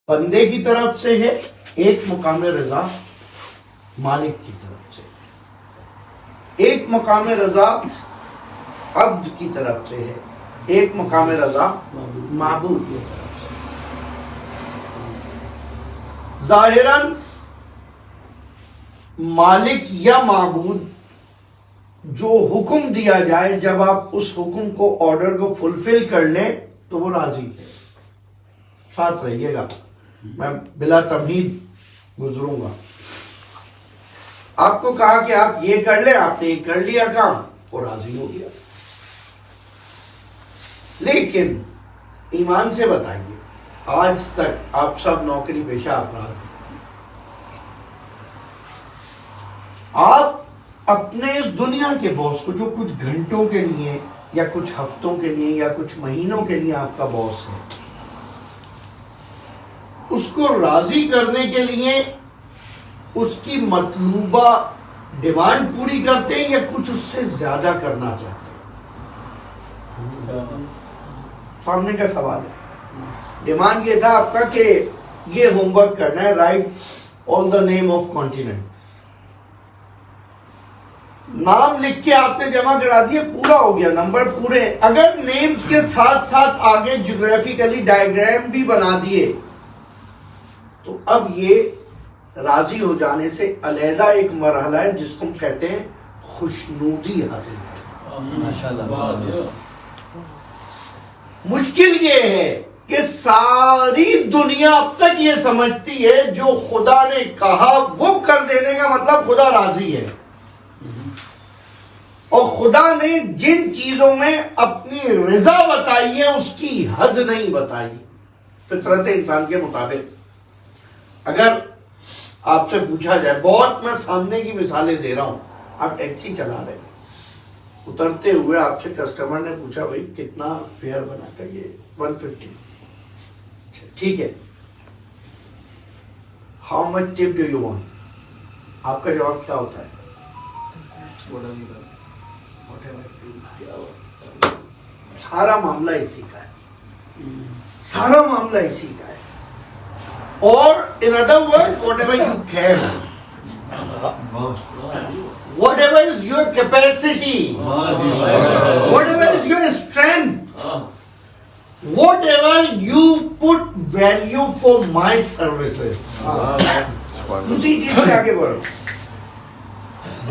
بندے کی طرف سے ہے، ایک مقام رضا مالک کی طرف سے، ایک مقام رضا عبد کی طرف سے ہے، ایک مقام رضا معبود کی طرف سے۔ ظاہراً مالک یا معبود جو حکم دیا جائے، جب آپ اس حکم کو، آرڈر کو فلفل کر لیں تو وہ راضی ہے۔ ساتھ رہیے گا، میں بلا تمہید گزروں گا۔ آپ کو کہا کہ آپ یہ کر لیں، آپ نے یہ کر لیا کام، وہ راضی ہو گیا۔ لیکن ایمان سے بتائیے، آج تک آپ سب نوکری پیشہ افراد ہیں، آپ اپنے اس دنیا کے باس کو، جو کچھ گھنٹوں کے لیے یا کچھ ہفتوں کے لیے یا کچھ مہینوں کے لیے آپ کا باس ہے، اس کو راضی کرنے کے لیے اس کی مطلوبہ ڈیمانڈ پوری کرتے ہیں یا کچھ اس سے زیادہ کرنا چاہتے ہیں؟ سامنے کا سوال ہے۔ ڈیمانڈ یہ تھا آپ کا کہ یہ ہوم ورک کرنا ہے، right all the name of continent, نام لکھ کے آپ نے جمع کرا دیے، پورا ہو گیا، نمبر پورے۔ اگر نیمز کے ساتھ ساتھ آگے جیوگرافیکلی ڈائیگرام بھی بنا دیے تو اب یہ راضی ہو جانے سے علیحدہ ایک مرحلہ ہے جس کو ہم کہتے ہیں خوشنودی حاصل کرنا۔ مشکل یہ ہے کہ ساری دنیا اب تک یہ سمجھتی ہے جو خدا نے کہا وہ کر دینے کا مطلب خدا راضی ہے، اور خدا نے جن چیزوں میں اپنی رضا بتائی ہے اس کی حد نہیں بتائی۔ فطرت انسان کے مطابق اگر آپ سے پوچھا جائے، بہت میں سامنے کی مثالیں دے رہا ہوں، آپ ٹیکسی چلا رہے ہیں، اترتے ہوئے آپ سے کسٹمر نے پوچھا بھائی کتنا فیئر بنا کر، یہ 150، ٹھیک ہے، how much tip do you want? آپ کا جواب کیا ہوتا ہے؟ سارا معاملہ اسی کا ہے، سارا معاملہ اسی کا ہے۔ اور in other words, whatever you can, whatever is your capacity, whatever is your strength, whatever you put value for my services, اسی چیز سے آگے بڑھو۔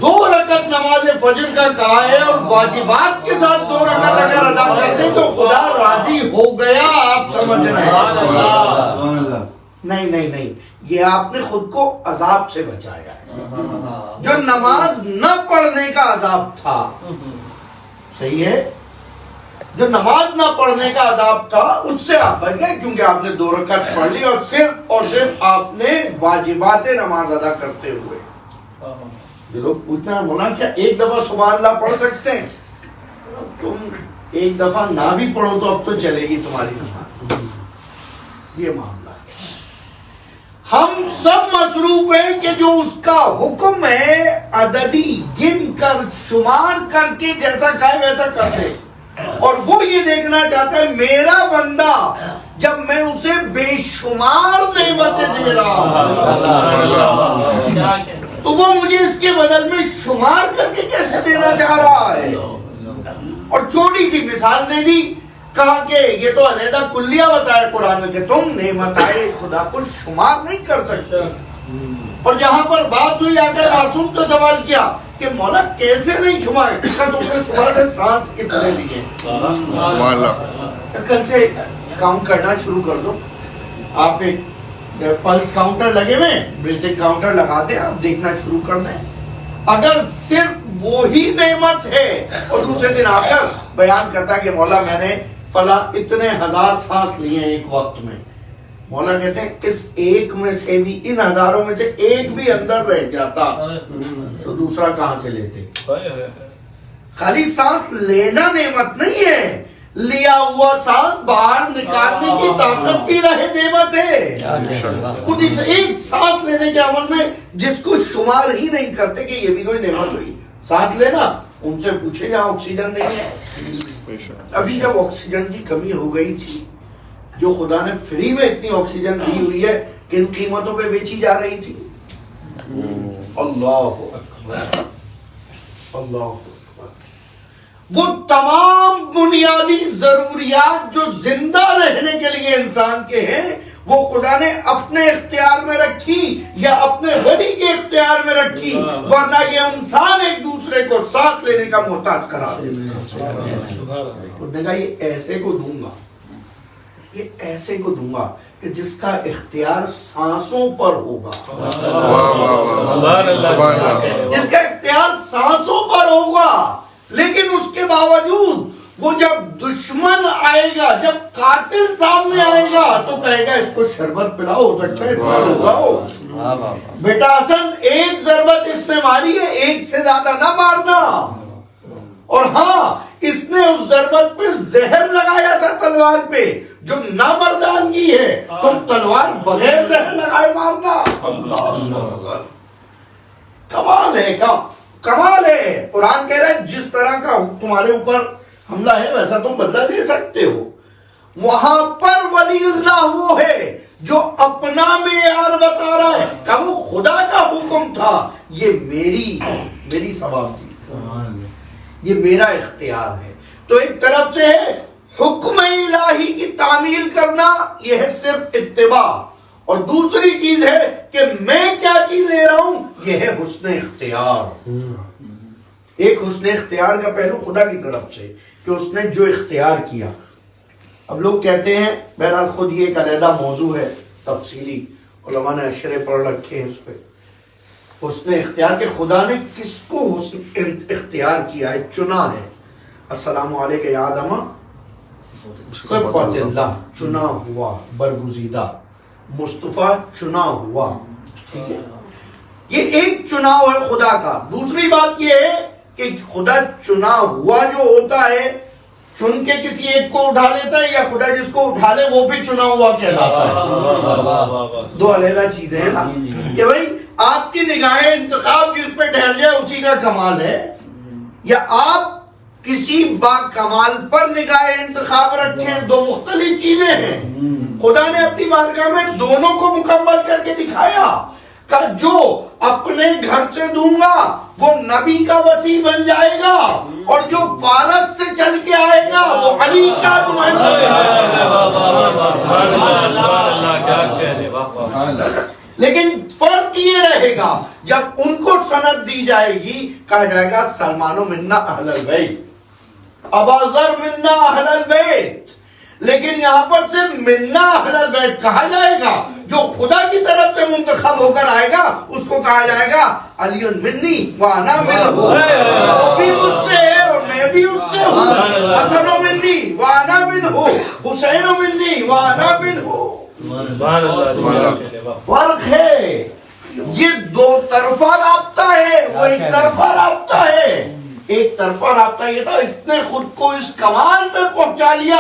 2 رکعت نماز فجر کا کہا ہے، اور واجبات کے ساتھ 2 رکعت اگر ادا کرتے تو خدا راضی ہو گیا، آپ سمجھ رہے ہیں؟ نہیں، یہ آپ نے خود کو عذاب سے بچایا ہے۔ جو نماز نہ پڑھنے کا عذاب تھا، صحیح ہے، جو نماز نہ پڑھنے کا عذاب تھا اس سے آپ بچ گئے، کیونکہ آپ نے 2 رکعت پڑھ لی اور صرف آپ نے واجبات نماز ادا کرتے ہوئے۔ جو لوگ پوچھنا ہے مولانا کیا ایک دفعہ سبحان اللہ پڑھ سکتے ہیں؟ تم ایک دفعہ نہ بھی پڑھو تو اب تو چلے گی تمہاری نماز۔ یہ معاملہ ہے۔ ہم سب مصروف ہیں کہ جو اس کا حکم ہے عددی گن کر شمار کر کے جیسا کھائے ویسا کر دے، اور وہ یہ دیکھنا چاہتا ہے میرا بندہ جب میں اسے بے شمار نعمتیں دے رہا ہوں تو وہ مجھے اس کے بدل میں شمار کر کے کیسے دینا چاہ رہا ہے۔ اور چھوٹی سی مثال دے دی، کہا کہ یہ تو علیحدہ کلیہ بتایا قرآن میں کہ تم نعمتائے خدا کو شمار نہیں کر سکتے، اور جہاں پر بات ہوئی آ کر معصوم تو سوال کیا کہ مولا کیسے نہیں چھمائے؟ کہا تم نے صبح سے سانس کتنے لیے؟ کل سے کاؤنٹ کرنا شروع کر دو، آپ ایک پلس کاؤنٹر لگے ہوئے، بریتھنگ کاؤنٹر لگا دیں، آپ دیکھنا شروع کر دیں۔ اگر صرف وہی نعمت ہے اور دوسرے دن آ کر بیان کرتا کہ مولا میں نے فلاں اتنے 1000 سانس لیے ایک وقت میں، مولا کہتے ہیں اس ایک میں سے بھی، ان ہزاروں میں سے ایک بھی اندر رہ جاتا تو دوسرا کہاں سے لیتے؟ خالی سانس لینا نعمت نہیں ہے، لیا ہوا سانس باہر نکالنے کی طاقت بھی رہے نعمت ہے۔ خود ایک سانس لینے کے عمل میں جس کو شمار ہی نہیں کرتے کہ یہ بھی کوئی نعمت ہوئی۔ سانس لینا، ان سے پوچھے جہاں آکسیجن نہیں ہے۔ ابھی جب آکسیجن کی کمی ہو گئی تھی جو خدا نے فری میں اتنی آکسیجن دی ہوئی ہے کن قیمتوں پہ بیچی جا رہی تھی؟ اللہ اکبر، اللہ اکبر۔ وہ تمام بنیادی ضروریات جو زندہ رہنے کے لیے انسان کے ہیں وہ خدا نے اپنے اختیار میں رکھی یا اپنے غنی کے اختیار میں رکھی، ورنہ یہ انسان ایک دوسرے کو ساتھ لینے کا محتاج قرار دیتا۔ اس نے کہا یہ ایسے کو دوں گا، یہ ایسے کو دوں گا کہ جس کا اختیار سانسوں پر ہوگا، جس کا اختیار سانسوں پر ہوگا۔ لیکن اس کے باوجود وہ جب دشمن آئے گا، جب قاتل سامنے آئے گا تو کہے گا اس کو شربت پلاؤ، ہو سکتا ہے اس کا ہوگا۔ بیٹا حسن ایک ضربت اس نے ماری ہے، ایک سے زیادہ نہ مارنا۔ اور ہاں اس نے اس ضربت پہ زہر لگایا تھا تلوار پہ، جو نامردانگی ہے، تم تلوار بغیر زہر لگائے مارنا۔ اللہ کمال ہے، کمال ہے۔ قرآن کہہ رہا ہے جس طرح کا تمہارے اوپر حملہ ہے ویسا تم بدلہ لے سکتے ہو۔ وہاں پر ولی اللہ وہ ہے جو اپنا معیار بتا رہا ہے کہ وہ خدا کا حکم تھا، یہ میری ثواب تھی، یہ میرا اختیار ہے۔ تو ایک طرف سے ہے حکم الہی کی تعمیل کرنا، یہ ہے صرف اتباع، اور دوسری چیز ہے کہ میں کیا چیز لے رہا ہوں، یہ ہے حسن اختیار۔ ایک حسن اختیار کا پہلو خدا کی طرف سے کہ اس نے جو اختیار کیا۔ اب لوگ کہتے ہیں، بہرحال خود یہ ایک علیحدہ موضوع ہے تفصیلی، علماء نے اشرے پڑھ رکھے ہیں اس پہ، حسن اختیار کہ خدا نے کس کو حسن اختیار کیا ہے، چنا ہے۔ السلام علیکم یا آدم صفوت اللہ، چنا ہوا، برگزیدہ، مصطفیٰ چنا ہوا۔ یہ ایک چناؤ ہے خدا کا۔ دوسری بات یہ ہے کہ خدا چنا ہوا جو ہوتا ہے چن کے کسی ایک کو اٹھا لیتا ہے، یا خدا جس کو اٹھا لے وہ بھی چنا ہوا کہلاتا ہے۔ دو علیحدہ چیزیں ہیں نا، کہ بھئی آپ کی نگاہیں انتخاب جس پہ ٹھہر جائے اسی کا کمال ہے، یا آپ کسی با کمال پر نگاہ انتخاب رکھیں، دو مختلف چیزیں ہیں۔ خدا نے اپنی بارگاہ میں دونوں کو مکمل کر کے دکھایا کہ جو اپنے گھر سے دوں گا وہ نبی کا وصی بن جائے گا، اور جو فارس سے چل کے آئے گا وہ علی کا نمائندہ بن جائے گا۔ لیکن فرق یہ رہے گا جب ان کو سند دی جائے گی، کہا جائے گا سلمان منا اہل البیت، ابا ذر منا اہل البیت، لیکن یہاں پر سے منا اہل البیت کہا جائے گا، جو خدا کی طرف سے منتخب ہو کر آئے گا اس کو کہا جائے گا علی منی وانا منہ، وہ بھی مجھ سے ہے اور میں بھی اس سے ہوں، حسن منی وانا منہ، حسین منی وانا منہ۔ فرق ہے، یہ دو طرفہ رابطہ ہے، وہ ایک طرفہ رابطہ ہے۔ ایک طرفہ رابطہ یہ تھا اس نے خود کو اس کمال پہ پہنچا لیا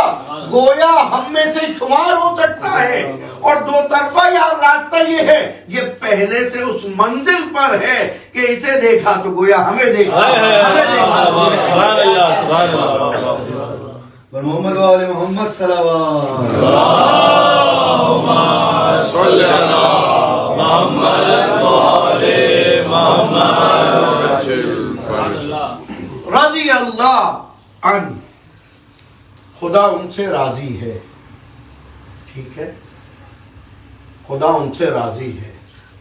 گویا ہم میں سے شمار ہو سکتا ہے، اور دو طرفہ راستہ یہ ہے یہ پہلے سے اس منزل پر ہے کہ اسے دیکھا تو گویا ہمیں دیکھا، ہمیں دیکھا محمد و آل محمد صلوات اللہم صلی علی محمد و آل محمد رضی اللہ عنہ، خدا ان سے راضی ہے، ٹھیک ہے، خدا ان سے راضی ہے،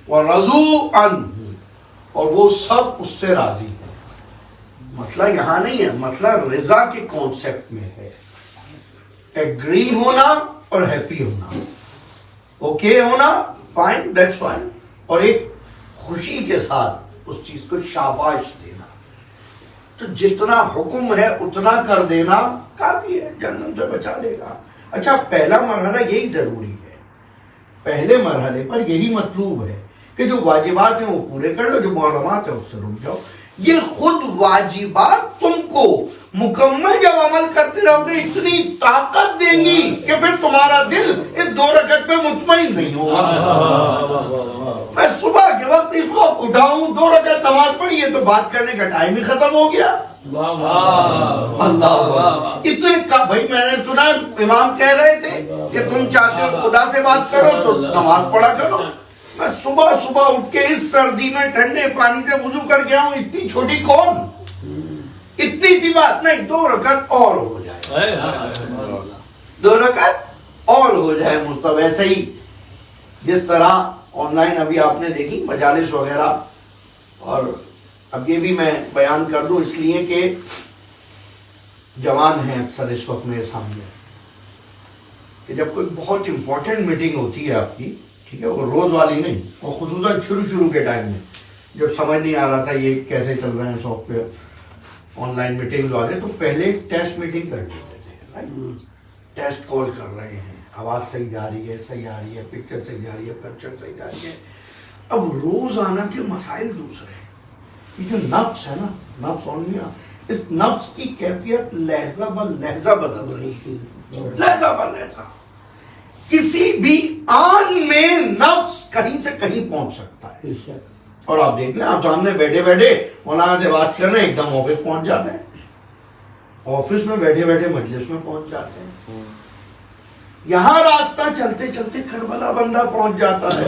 وَرَضُوا عَنْهُ، اور وہ سب اس سے راضی ہیں۔ مسئلہ یہاں نہیں ہے، مسئلہ رضا کے کانسیپٹ میں ہے، ایگری ہونا اور ہیپی ہونا، اوکے ہونا، فائن، دیٹس فائن، اور ایک خوشی کے ساتھ اس چیز کو شاباش دینا۔ تو جتنا حکم ہے اتنا کر دینا کافی ہے، جہنم سے بچا لے گا۔ اچھا پہلا مرحلہ یہی ضروری ہے، پہلے مرحلے پر یہی مطلوب ہے کہ جو واجبات ہیں وہ پورے کر لو، جو محرمات ہیں اس سے رک جاؤ۔ یہ خود واجبات تم کو مکمل جب عمل کرتے رہو گے اتنی طاقت دیں گی کہ پھر تمہارا دل اس 2 رکعت پہ مطمئن نہیں ہوگا۔ میں صبح کے وقت اس کو اٹھاؤں 2 رکعت نماز پڑھی ہے تو بات کرنے کا ٹائم ہی ختم ہو گیا، اللہ اتنے کا بھائی میں نے سنا امام کہہ رہے تھے کہ تم چاہتے ہو خدا سے بات کرو تو نماز پڑھا کرو. میں صبح صبح اٹھ کے اس سردی میں ٹھنڈے پانی سے وضو کر کے آؤں, اتنی چھوٹی کون, اتنی سی بات نہیں, 2 رکعت اور ہو جائے, 2 رکعت اور ہو جائے مصطفیٰ. ایسے ہی جس طرح آن لائن ابھی آپ نے دیکھی مجالس وغیرہ, اور اب یہ بھی میں بیان کر دوں اس لیے کہ جوان ہیں اکثر اس وقت میرے سامنے, کہ جب کوئی بہت امپورٹنٹ میٹنگ ہوتی ہے آپ کی, ٹھیک ہے, وہ روز والی نہیں, اور خصوصاً شروع کے ٹائم میں جب سمجھ نہیں آ رہا تھا یہ کیسے چل رہے ہیں soft where on line meeting والے, تو پہلے ٹیسٹ میٹنگ کر لیتے تھے, ٹیسٹ کال کر رہے ہیں, آواز صحیح جا رہی ہے, صحیح آ رہی ہے, پکچر صحیح جا رہی ہے, کیپچر صحیح جا رہی ہے. اب روزانہ کے مسائل دوسرے ہیں. یہ جو نفس ہے نا, نفس اونیا, اس نفس کی کیفیت لہجہ بر لہجہ بدل رہی ہے, لہجہ بر لہجہ. کسی بھی آن میں نفس کہیں سے کہیں پہنچ سکتا ہے. اور آپ دیکھ لیں, آپ سامنے بیٹھے بیٹھے مولانا سے بات کر رہے ہیں, ایک دم آفس پہنچ جاتے ہیں, آفس میں بیٹھے بیٹھے مجلس میں پہنچ جاتے ہیں, یہاں راستہ چلتے چلتے کربلا بندہ پہنچ جاتا ہے.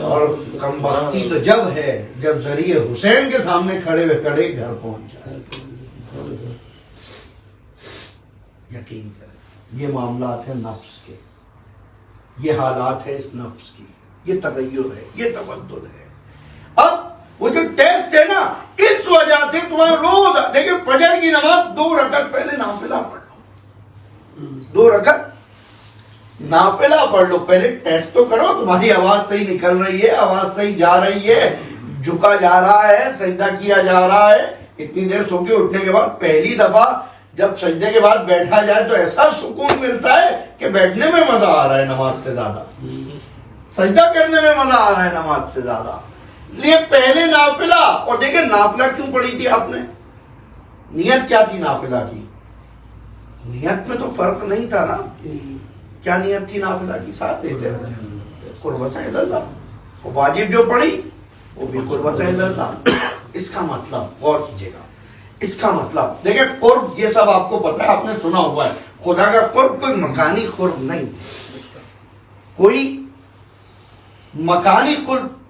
اور کم بختی تو جب ہے جب ذریعہ حسین کے سامنے کھڑے ہوئے کڑے گھر پہنچ جائے. یقین کریں یہ معاملات ہیں نفس کے, یہ حالات ہے اس نفس کی, یہ تغیر ہے, یہ تبدل ہے. اب وہ جو ٹیسٹ ہے نا, اس وجہ سے تمہارا روز دیکھیں فجر کی نماز 2 رکعت پہلے نافلہ پڑھ لو, 2 رکعت نافلہ پڑھ لو, پہلے ٹیسٹ تو کرو تمہاری آواز صحیح نکل رہی ہے, آواز صحیح جا رہی ہے, جھکا جا رہا ہے, سجدہ کیا جا رہا ہے. اتنی دیر سو کے اٹھنے کے بعد پہلی دفعہ جب سجدے کے بعد بیٹھا جائے تو ایسا سکون ملتا ہے کہ بیٹھنے میں مزہ آ رہا ہے نماز سے زیادہ, سجدہ کرنے میں مزہ آ رہا ہے نماز سے زیادہ. لیے پہلے نافلہ, اور دیکھیں نافلہ کیوں پڑھی تھی آپ نے, نیت کیا تھی نافلہ کی, نیت میں تو فرق نہیں تھا نا. کیا نیت تھی نافلہ کی, ساتھ دیتے قربت اللہ, واجب جو پڑھی وہ بھی قربت اللہ. اس کا مطلب غور کیجئے گا, اس کا مطلب دیکھیں قرب یہ سب آپ کو پتا ہے, آپ نے سنا ہوا ہے, خدا کا قرب کوئی مکانی قرب نہیں, کوئی مکانی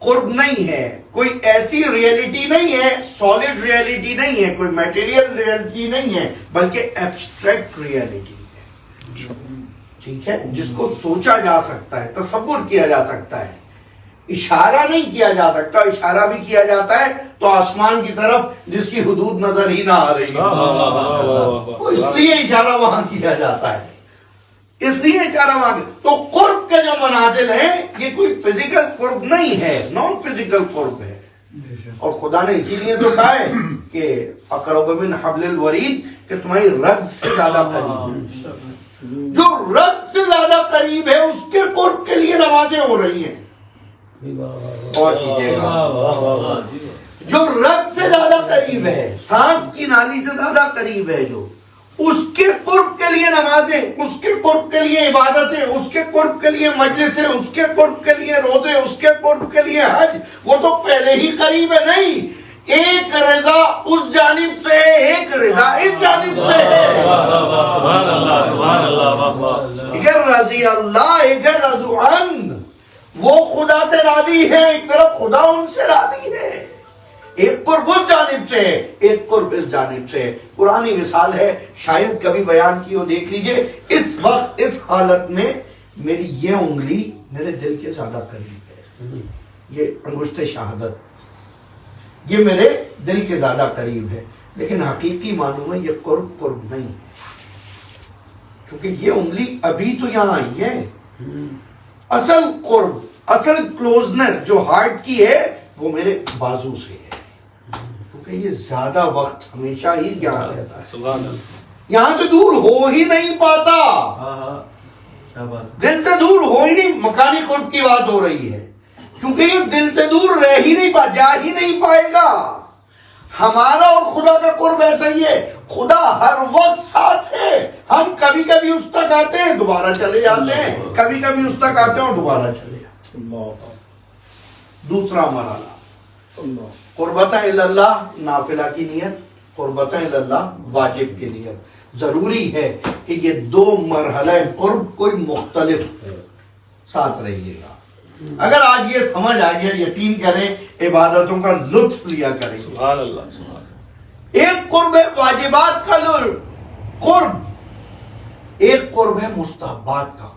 قرب نہیں ہے, کوئی ایسی ریئلٹی نہیں ہے, سالڈ ریئلٹی نہیں ہے, کوئی میٹیریل ریئلٹی نہیں ہے, بلکہ ایبسٹریکٹ ریئلٹی ہے. ٹھیک ہے, جس کو سوچا جا سکتا ہے, تصور کیا جا سکتا ہے, اشارہ نہیں کیا جا سکتا. اشارہ بھی کیا جاتا ہے تو آسمان کی طرف جس کی حدود نظر ہی نہ آ رہی ہے, اس لیے اشارہ وہاں کیا جاتا ہے, اس لیے اشارہ وہاں. تو قرب کے جو منازل ہیں یہ کوئی فزیکل قرب نہیں ہے, نان فزیکل قرب ہے. اور خدا نے اسی لیے تو کہا ہے کہ اقرب من حبل الورید, کہ تمہاری رگ سے زیادہ قریب ہے. جو رگ سے زیادہ قریب ہے اس کے قرب کے لیے نمازیں ہو رہی ہیں. اور کیجئے گا, جو رگ سے زیادہ قریب ہے, سانس کی نالی سے زیادہ قریب ہے, جو اس کے قرب کے لیے نمازیں, اس کے قرب کے لیے عبادتیں, اس کے قرب کے لیے مجلسیں, اس کے قرب کے لیے روزے, اس کے قرب کے لیے حج, وہ تو پہلے ہی قریب ہے. نہیں, ایک رضا اس جانب سے ہے, ایک رضا اس جانب سے ہے. سبحان اللہ, سبحان اللہ. ایک رضی اللہ, ایک رضوان, وہ خدا سے راضی ہے, ایک طرف خدا ان سے راضی ہے. ایک قرب اس جانب سے ہے, ایک قرب اس جانب سے ہے. پرانی مثال ہے, شاید کبھی بیان کی ہو, دیکھ لیجئے. اس وقت اس حالت میں میری یہ انگلی میرے دل کے زیادہ قریب ہے, یہ انگشت شہادت یہ میرے دل کے زیادہ قریب ہے, لیکن حقیقی معلوم ہے یہ قرب نہیں ہے, کیونکہ یہ انگلی ابھی تو یہاں آئی ہے. اصل قرب, اصل کلوزنس جو ہارٹ کی ہے وہ میرے بازو سے ہے, کیونکہ یہ زیادہ وقت ہمیشہ ہی یہاں رہتا ہے, یہاں سے دور ہو ہی نہیں پاتا. دل سے دور ہو ہی نہیں, مکانی قرب کی بات ہو رہی ہے, کیونکہ یہ دل سے دور رہ ہی نہیں جا ہی نہیں پائے گا. ہمارا اور خدا کا قرب ایسا ہی ہے, خدا ہر وقت ساتھ ہے. ہم کبھی کبھی اس تک آتے ہیں دوبارہ چلے جاتے ہیں, کبھی کبھی اس تک آتے ہیں اور دوبارہ چلے جاتے ہیں. دوسرا مرحلہ, قربتاً اللہ نافلہ کی نیت، قربتاً اللہ واجب کی نیت. ضروری ہے کہ یہ دو مرحلہ قرب کوئی مختلف ہو، ساتھ رہیے گا. اگر آج یہ سمجھ آ گیا، یقین کریں عبادتوں کا لطف لیا کریں. سبحان اللہ سبحان اللہ. ایک قرب ہے واجبات کا قرب، ایک قرب ہے مستحبات کا قرب.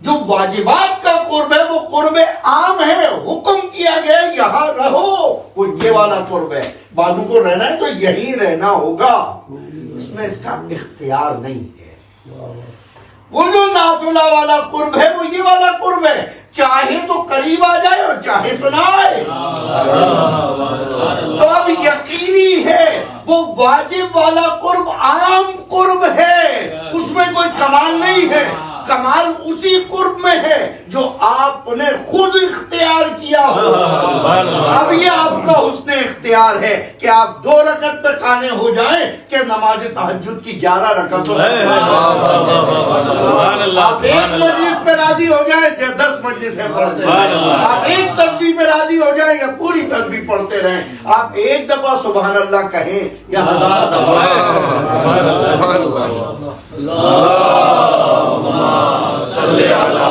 جو واجبات کا قرب ہے وہ قرب عام ہے، حکم کیا گیا یہاں رہو، وہ یہ والا قرب ہے. بازو کو رہنا ہے تو یہی رہنا ہوگا، اس میں اس کا اختیار نہیں ہے. وہ جو نافلہ والا قرب ہے وہ یہ والا قرب ہے، چاہے تو قریب آ جائے اور چاہے تو نہ آئے. تو اب یقینی ہے وہ واجب والا قرب عام قرب ہے، اس میں کوئی کمال نہیں ہے. کمال اسی قرب میں ہے جو آپ نے خود اختیار کیا ہو. اب یہ آپ کا حسن اختیار ہے کہ آپ 2 رکعت پہ قانے ہو جائیں کہ نماز تہجد کی 11 رکعت. آپ ایک مجلس پہ راضی ہو جائیں یا 10 مجلسیں پڑھتے رہیں، آپ ایک تسبیح پہ راضی ہو جائیں یا پوری تسبیح پڑھتے رہیں، آپ ایک دفعہ سبحان اللہ کہیں یا 1000 دفعہ. سبحان اللہ. صلی علی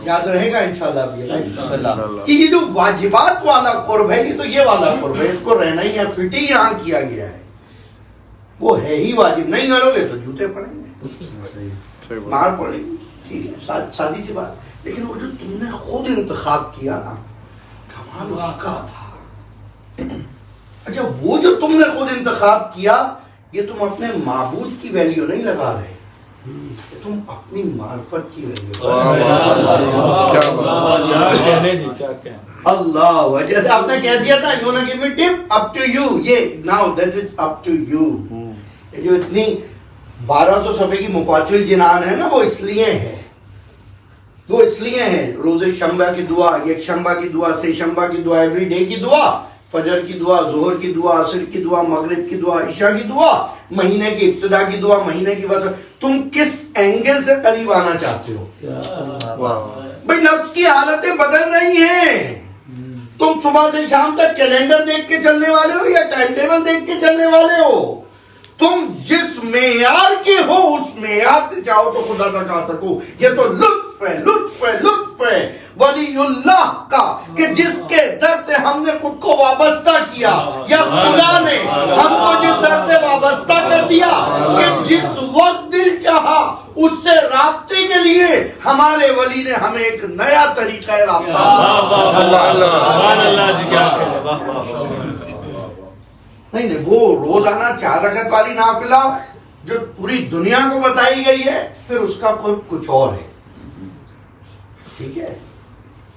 یاد رہے گا انشاءاللہ کہ یہ جو واجبات والا قرب ہے یہ تو یہ والا قرب ہے، اس کو رہنا ہی ہے، فٹ ہی یہاں کیا گیا ہے. وہ ہے ہی واجب، نہیں کرو گے تو جوتے پڑیں گے، مار پڑیں گے. ٹھیک ہے، سادی سی بات. لیکن وہ جو تم نے خود انتخاب کیا نا، کمال اس کا تھا. اچھا وہ جو تم نے خود انتخاب کیا، یہ تم اپنے معبود کی ویلیو نہیں لگا رہے، تم اپنی معرفت کی ویلیو. اللہ جیسے آپ نے کہہ دیا تھا یو نا give me tip up to you, یہ now that is up to you. جو اتنی 1200 صفحے کی مفاتیح الجنان ہے نا، وہ اس لیے ہے، وہ اس لیے ہے. روز شنبہ کی دعا، یک شنبہ کی دعا، سے شنبہ کی دعا، ایوری ڈے کی دعا، فجر کی دعا، ظہر کی دعا، عصر کی دعا، مغرب کی دعا، عشاء کی دعا، مہینے کی ابتدا کی دعا، مہینے کی وسط. تم کس اینگل سے قریب آنا چاہتے ہو؟ بھئی نفس کی حالتیں بدل رہی ہیں. تم صبح سے شام تک کیلنڈر دیکھ کے چلنے والے ہو یا ٹائم ٹیبل دیکھ کے چلنے والے ہو؟ تم جس معیار کے ہو اس معیار سے چاہو تو خدا کا چاہ سکو. یہ تو لطف ہے، لطف ہے، لطف ہے ولی اللہ کا کہ جس کے در سے ہم نے خود کو وابستہ کیا، یا خدا نے ہم کو جس در سے وابستہ کر دیا کہ جس وقت دل چاہا اس سے رابطے کے لیے ہمارے ولی نے ہمیں ایک نیا طریقہ رابطہ. سبحان اللہ جی، کیا نہیں وہ روزانہ 4 رکعت والی نافلہ جو پوری دنیا کو بتائی گئی ہے، پھر اس کا قرب کچھ اور ہے. ٹھیک ہے،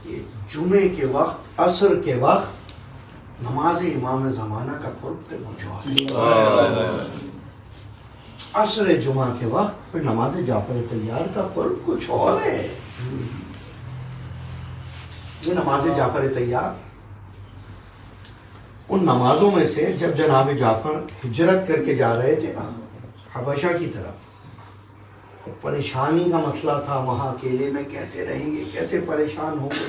یہ جمعے کے وقت، عصر کے وقت نماز امام زمانہ کا قرب پھر کچھ اور ہے. عصر جمعہ کے وقت پھر نماز جعفر طیار کا قرب کچھ اور ہے. یہ نماز جعفر طیار ان نمازوں میں سے جب جناب جعفر ہجرت کر کے جا رہے تھے نا حبشہ کی طرف، پریشانی کا مسئلہ تھا، وہاں اکیلے میں کیسے رہیں گے، کیسے پریشان ہوں گے.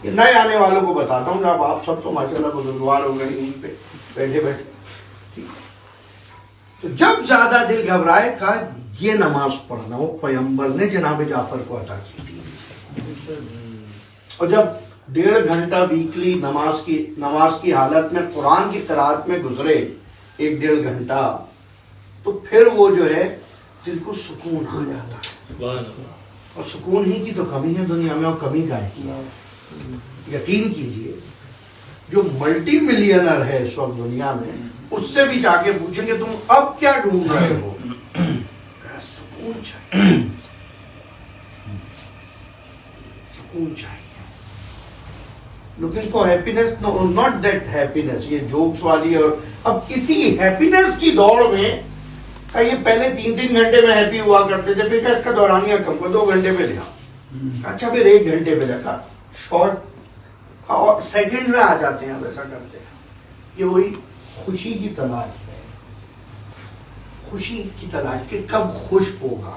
یہ نئے آنے والوں کو بتاتا ہوں، جب آپ سب تو ماشاءاللہ بزرگوار ہو گئے ان پہ بیٹھے بیٹھے. تو جب زیادہ دل گھبرائے کہا یہ نماز پڑھنا، وہ پیغمبر نے جناب جعفر کو عطا کی تھی. اور جب 1.5 گھنٹہ ویکلی نماز کی حالت میں قرآن کی قرات میں گزرے 1.5 گھنٹہ، تو پھر وہ جو ہے دل کو سکون آ جاتا ہے. اور سکون ہی کی تو کمی ہے دنیا میں، اور کمی کا ہے. یقین کیجئے جو ملٹی ملینر ہے اس وقت دنیا میں، اس سے بھی جا کے پوچھیں گے تم اب کیا ڈھونڈ رہے ہو، سکون چاہیے، سکون چاہیے. looking for happiness, no, not that happiness, یہ جوکس والی. اور اب اسی ہیپینس کی دوڑ میں یہ پہلے 3 گھنٹے میں ہیپی ہوا کرتے تھے، پھر اس کا دورانیہ کم کو 2 گھنٹے پہ لیا. اچھا پھر 1 گھنٹے پہ لکھا، شارٹ اور سیکنڈ میں آ جاتے ہیں ویسا کرتے ہیں. یہ وہی خوشی کی تلاش ہے، خوشی کی تلاش کہ کب خوش ہوگا.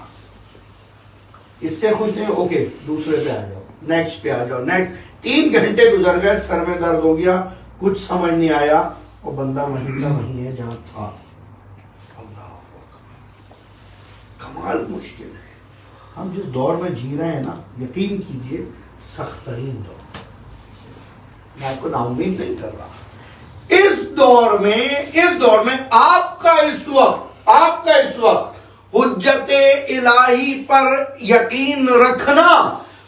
اس سے خوش نہیں، اوکے دوسرے پہ آ جاؤ، نیکسٹ پہ آ جاؤ، نیکسٹ۔ 3 گھنٹے گزر گئے، سر میں درد ہو گیا، کچھ سمجھ نہیں آیا، اور بندہ وہیں کا وہیں ہے جہاں تھا۔ اللہ کمال مشکل ہے۔ ہم جس دور میں جی رہے ہیں نا، یقین کیجئے سخت ترین دور، میں آپ کو نا امید نہیں کر رہا۔ اس دور میں آپ کا اس وقت حجت الہی پر یقین رکھنا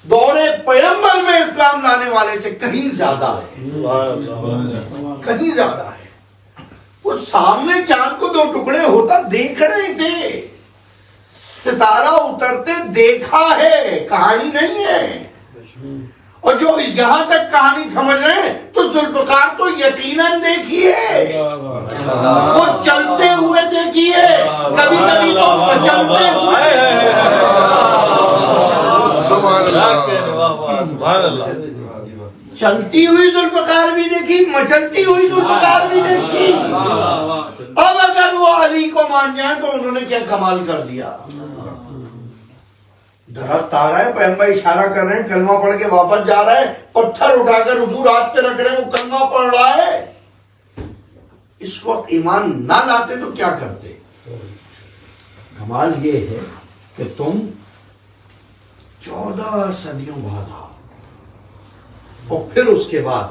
دور پیغمبر میں اسلام لانے والے سے کہیں زیادہ ہے، کہیں زیادہ ہے۔ وہ سامنے چاند کو 2 ٹکڑے ہوتا دیکھ رہے تھے، ستارہ اترتے دیکھا ہے، کہانی نہیں ہے۔ اور جو یہاں تک کہانی سمجھ رہے ہیں تو ذوالفقار تو یقیناً دیکھیے، وہ چلتے ہوئے دیکھیے، کبھی کبھی تو مچلتے ہوئے، چلتی ہوئی ذوالفقار بھی دیکھی، مچلتی ہوئی ذوالفقار بھی دیکھی۔ اب اگر وہ علی کو مان جائیں تو انہوں نے کیا کمال کر دیا۔ درخت آ رہا ہے، پیغمبر اشارہ کر رہے ہیں، کلمہ پڑھ کے واپس جا رہا ہے، پتھر اٹھا کر حضور ہاتھ پہ رکھ رہے ہیں، وہ کلمہ پڑھ رہا ہے۔ اس وقت ایمان نہ لاتے تو کیا کرتے؟ کمال یہ ہے کہ تم 14 صدیوں بعد آؤ، اور پھر اس کے بعد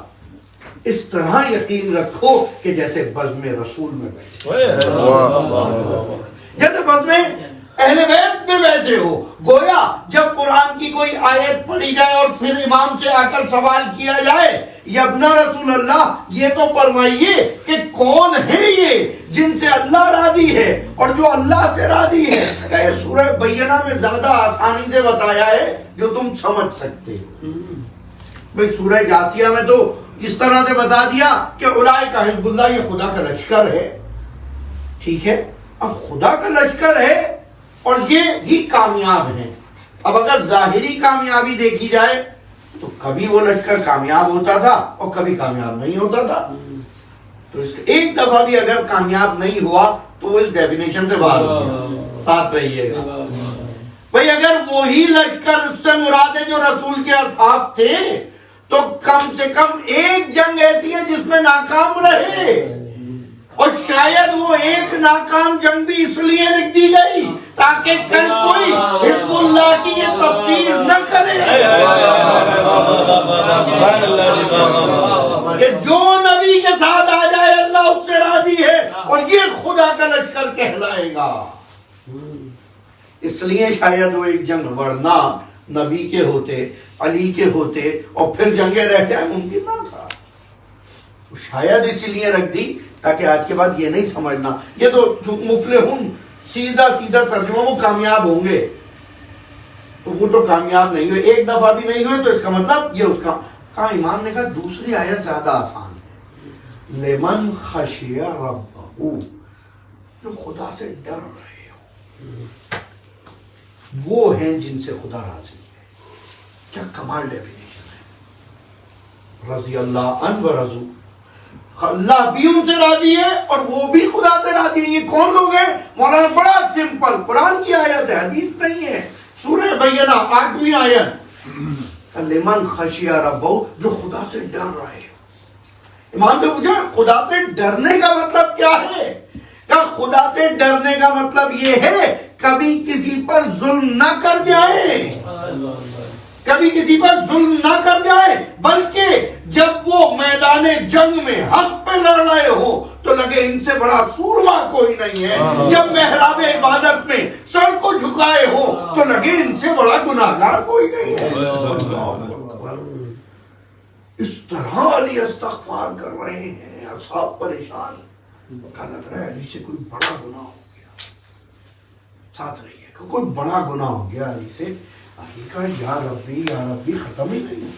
اس طرح یقین رکھو کہ جیسے بزم رسول میں بیٹھے، جیسے بزم اہل بیت میں بیٹھے ہو۔ گویا جب قرآن کی کوئی آیت پڑھی جائے اور پھر امام سے آ کر سوال کیا جائے، یا ابن رسول اللہ یہ تو فرمائیے کہ کون ہے یہ جن سے اللہ راضی ہے اور جو اللہ سے راضی ہے؟ کہ سورہ بینہ میں زیادہ آسانی سے بتایا ہے جو تم سمجھ سکتے ہو۔ بھئی سورہ جاسیہ میں تو اس طرح سے بتا دیا کہ اولئک حزب اللہ، یہ خدا کا لشکر ہے، ٹھیک ہے؟ اب خدا کا لشکر ہے اور یہ ہی کامیاب ہیں۔ اب اگر ظاہری کامیابی دیکھی جائے تو کبھی وہ لشکر کامیاب ہوتا تھا اور کبھی کامیاب نہیں ہوتا تھا، تو اس ایک دفعہ بھی اگر کامیاب نہیں ہوا تو وہ اس ڈیفینیشن سے باہر ہو گیا۔ ساتھ رہیے گا بھئی، اگر وہی لشکر اس سے مراد ہے جو رسول کے اصحاب تھے تو کم سے کم ایک جنگ ایسی ہے جس میں ناکام رہے، اور شاید وہ ایک ناکام جنگ بھی اس لیے لکھ دی گئی تاکہ کل کوئی حزب اللہ کی یہ تفسیر نہ کرے کہ جو نبی کے ساتھ آ جائے اللہ اس سے راضی ہے اور یہ خدا کا لشکر کہلائے گا۔ اس لیے شاید وہ ایک جنگ، ورنہ نبی کے ہوتے، علی کے ہوتے اور پھر جنگیں رہ جائیں ممکن نہ تھا۔ شاید اسی لیے رکھ دی تاکہ آج کے بعد یہ نہیں سمجھنا یہ تو مفلحون سیدھا ترجمہ، وہ کامیاب ہوں گے، تو وہ تو کامیاب نہیں ہوئے، ایک دفعہ بھی نہیں ہوئے، تو اس کا مطلب یہ اس کا کہا۔ امام نے کہا دوسری آیت زیادہ آسان ہے، لمن خشی ربہ، جو خدا سے ڈر رہے ہو، وہ ہیں جن سے خدا راضی ہے۔ کیا کمال ڈیفینیشن ہے، رضی اللہ عنہ و رضو، اللہ بھی ان سے راضی ہے اور وہ بھی خدا سے راضی ہے۔ یہ کون لوگ ہیں؟ مولانا بڑا سمپل، قرآن کی آیت ہے، حدیث نہیں ہے، سورہ بینہ 8ویں آیت، لمن خشی ربہ، جو خدا سے ڈر رہے ہو۔ امام نے پوچھا خدا سے ڈرنے کا مطلب کیا ہے؟ کہ خدا سے ڈرنے کا مطلب یہ ہے کبھی کسی پر ظلم نہ کر جائے، کبھی کسی پر ظلم نہ کر جائے، بلکہ جب وہ میدان جنگ میں حق پہ لڑ رہے ہو تو لگے ان سے بڑا سورما کوئی نہیں ہے، جب محراب عبادت میں سر کو جھکائے ہو تو لگے ان سے بڑا گناہگار کوئی نہیں ہے۔ اس طرح علی استغفار کر رہے ہیں، اصحاب پریشان، کہا لگ رہا ہے علی سے کوئی بڑا گناہ ہو گیا۔ ساتھ رہیے کہ کوئی بڑا گناہ ہو گیا علی سے۔ علی کا یا ربی ختم ہی نہیں،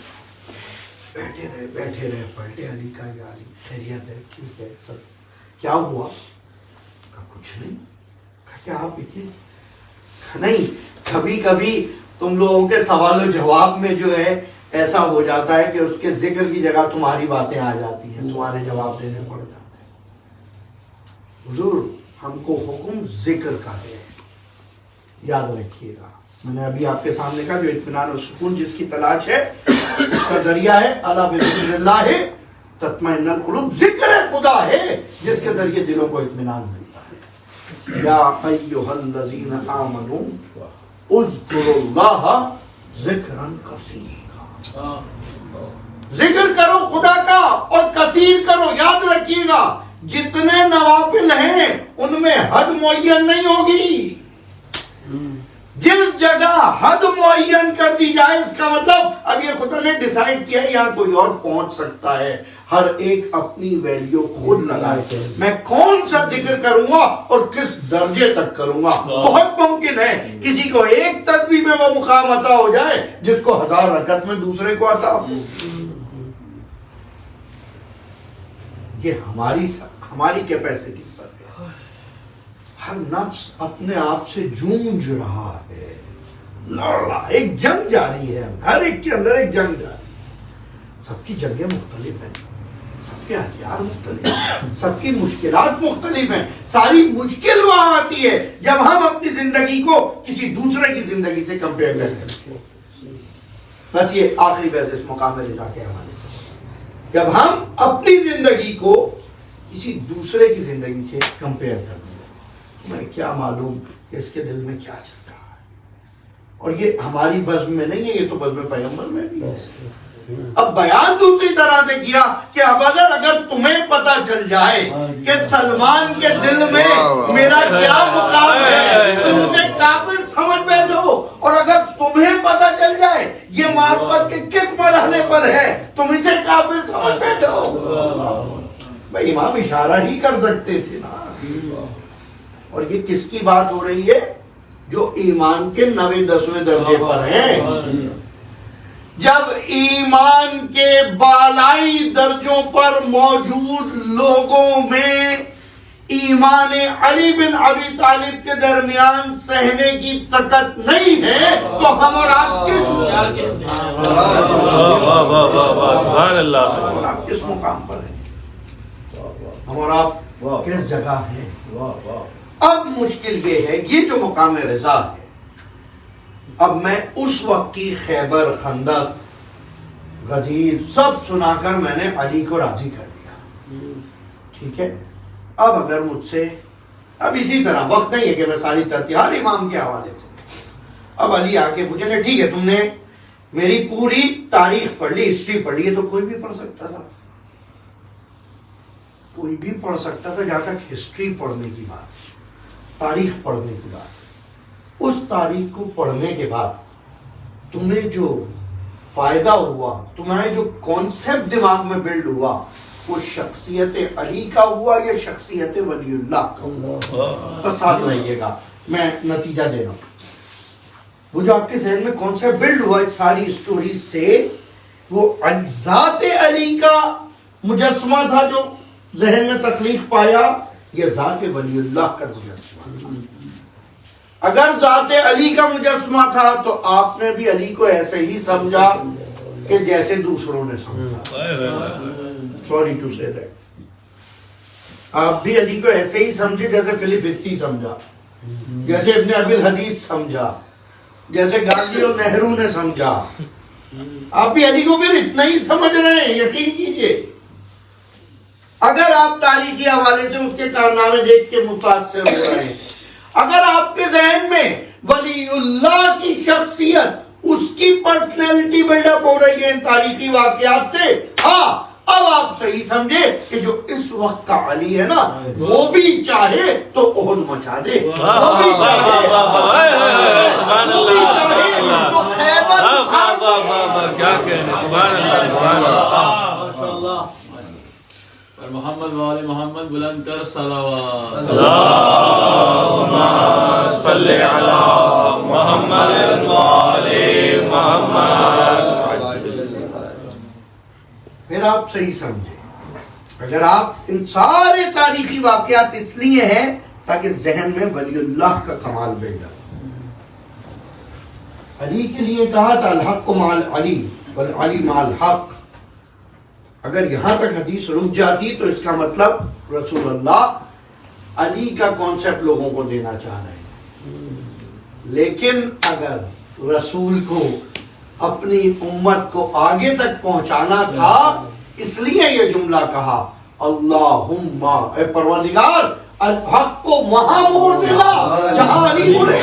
بیٹھے رہے پلٹے علی کا، یا علی خیریت ہے، ٹھیک ہے، سب کیا ہوا؟ کہا کچھ نہیں۔ کہا کہ آپ اتنی نہیں، کبھی کبھی تم لوگوں کے سوال و جواب میں جو ہے ایسا ہو جاتا ہے کہ اس کے ذکر کی جگہ تمہاری باتیں آ جاتی ہیں، تمہارے جواب دینے پڑ جاتے ہیں۔ حضور ہم کو حکم ذکر کا ہے، یاد رکھیے گا، میں نے ابھی آپ کے سامنے کہا جو اطمینان و سکون جس کی تلاش ہے اس کا ذریعہ ہے الا بذکر اللہ تطمئن القلوب، ذکر خدا ہے جس کے ذریعے دلوں کو اطمینان ملتا ہے۔ یا ایھا الذین آمنوا اذکروا اللہ ذکرا کثیرا، ذکر کرو خدا کا اور کثیر کرو۔ یاد رکھیے گا جتنے نوافل ہیں ان میں حد معین نہیں ہوگی، جس جگہ حد معین کر دی جائے اس کا مطلب اب یہ خدا نے ڈیسائیڈ کیا ہے یہاں کوئی اور پہنچ سکتا ہے۔ ہر ایک اپنی ویلیو خود لگائے، میں کون سا ذکر کروں گا اور کس درجے تک کروں گا۔ بہت ممکن ہے کسی کو ایک تسبیح میں وہ مقام عطا ہو جائے جس کو 1000 رکعت میں دوسرے کو عطا ہو۔ یہ ہماری کیپیسٹی پر ہے۔ ہر نفس اپنے آپ سے جونج رہا ہے، لڑ رہا ہے، ایک جنگ جاری ہے، ہر ایک کے اندر ایک جنگ جاری ہے۔ سب کی جنگیں مختلف ہیں، سب کے ہتھیار مختلف ہیں، سب کی مشکلات مختلف ہیں۔ ساری مشکل وہاں آتی ہے جب ہم اپنی زندگی کو کسی دوسرے کی زندگی سے کمپیئر کرتے ہیں۔ بس یہ آخری بحث اس مقام رضا کے حوالے سے، جب ہم اپنی زندگی کو کسی دوسرے کی زندگی سے کمپیئر کرتے ہیں، میں کیا معلوم کہ اس کے دل میں کیا چل رہا ہے۔ اور یہ ہماری بزم میں نہیں ہے، یہ تو بزم پیغمبر میں بھی ہے۔ اب بیان دوسری طرح سے کیا کہ اب اگر تمہیں پتا چل جائے کہ سلمان کے دل میں میرا کیا مقام ہے تو مجھے کافر سمجھ بیٹھو، اور اگر تمہیں پتا چل جائے یہ معرفت کے کس مرحلے پر ہے تم اسے کافر سمجھ بیٹھو۔ بھائی امام اشارہ ہی کر سکتے تھے نا۔ اور یہ کس کی بات ہو رہی ہے؟ جو ایمان کے 9ویں-10ویں درجے پر ہیں۔ جب ایمان کے بالائی درجوں پر موجود لوگوں میں ایمان علی بن ابی طالب کے درمیان سہنے کی طاقت نہیں ہے تو ہم اور آپ کس مقام پر ہیں؟ ہم اور آپ کس جگہ ہیں؟ اب مشکل یہ ہے، یہ جو مقام رضا ہے، اب میں اس وقت کی خیبر، خندق، غدیر سب سنا کر میں نے علی کو راضی کر دیا، ٹھیک ہے۔ اب اگر مجھ سے اب اسی طرح وقت نہیں ہے کہ میں ساری ترتیب ہر امام کے حوالے سے، اب علی آ کے پوچھیں گے ٹھیک ہے تم نے میری پوری تاریخ پڑھ لی، ہسٹری پڑھ لی ہے، تو کوئی بھی پڑھ سکتا تھا، کوئی بھی پڑھ سکتا تھا، جہاں تک ہسٹری پڑھنے کی بات، تاریخ پڑھنے کی بات، اس تاریخ کو پڑھنے کے بعد تمہیں جو فائدہ ہوا، تمہیں جو کانسیپٹ دماغ میں بلڈ ہوا، وہ شخصیت علی کا ہوا یا شخصیت ولی اللہ کا ہوا؟ بس ساتھ رہیے گا، میں نتیجہ دے رہا ہوں۔ وہ جو آپ کے ذہن میں کانسیپٹ بلڈ ہوا اس ساری سٹوری سے، وہ ذات علی کا مجسمہ تھا جو ذہن میں تخلیق پایا، یا ذات ولی اللہ کا مجسمہ؟ اگر ذات علی کا مجسمہ تھا تو آپ نے بھی علی کو ایسے ہی سمجھا کہ جیسے دوسروں نے سمجھا، سوری ٹو سے دیٹ، آپ بھی علی کو ایسے ہی سمجھے جیسے فلپ ہتی سمجھا، جیسے ابن ابی الحدید سمجھا، جیسے گاندھی اور نہرو نے سمجھا، آپ بھی علی کو پھر اتنا ہی سمجھ رہے ہیں، یقین کیجئے۔ اگر آپ تاریخی حوالے سے اس کے کارنامے دیکھ کے متاثر ہو رہے ہیں، اگر آپ کے ذہن میں ولی اللہ کی شخصیت، اس کی پرسنالٹی بلڈ اپ ہو رہی ہے ان تاریخی واقعات سے، ہاں اب آپ صحیح سمجھے کہ جو اس وقت کا علی ہے نا، وہ بھی چاہے تو احد مچا دے، وہ بھی چاہے تو خیبر اکھاڑ دے۔ کیا کہنے، سبحان اللہ، سبحان اللہ۔ محمد وآل محمد بلند کر صلوات۔ اللہم صلی علی محمد وآل محمد۔ پھر آپ صحیح سمجھیں، اگر آپ ان سارے تاریخی واقعات اس لیے ہیں تاکہ ذہن میں ولی اللہ کا کمال بیٹھا۔ علی کے لیے کہا تھا الحق مع علی والعلی مع الحق، اگر یہاں تک حدیث رک جاتی تو اس کا مطلب رسول اللہ علی کا کانسیپٹ لوگوں کو دینا چاہ رہے ہیں، لیکن اگر رسول کو اپنی امت کو آگے تک پہنچانا تھا، اس لیے یہ جملہ کہا اللہم اے پروردگار الحق کو وہاں موڑ دینا جہاں علی مڑے.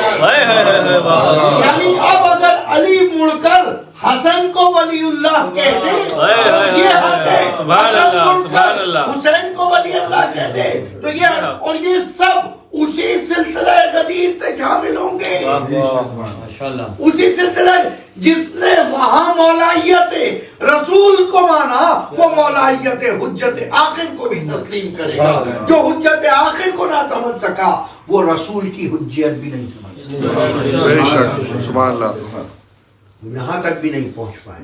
یعنی اب اگر علی مڑ کر حسن کو ولی اللہ کہہ دے تو یہ حق ہے، حسن مڑ کر حسین کو ولی اللہ کہہ دے تو یہ، اور یہ سب اسی سلسلہ غدیر سے شامل ہوں گے. اسی سلسلہ جس نے وہاں مولائیت رسول کو مانا وہ مولائیت حجت آخر کو بھی تسلیم کرے گا. جو حجت آخر کو نہ سمجھ سکا وہ رسول کی حجیت بھی نہیں سمجھ سکا. بے شک سبحان اللہ. یہاں تک بھی نہیں پہنچ پائے.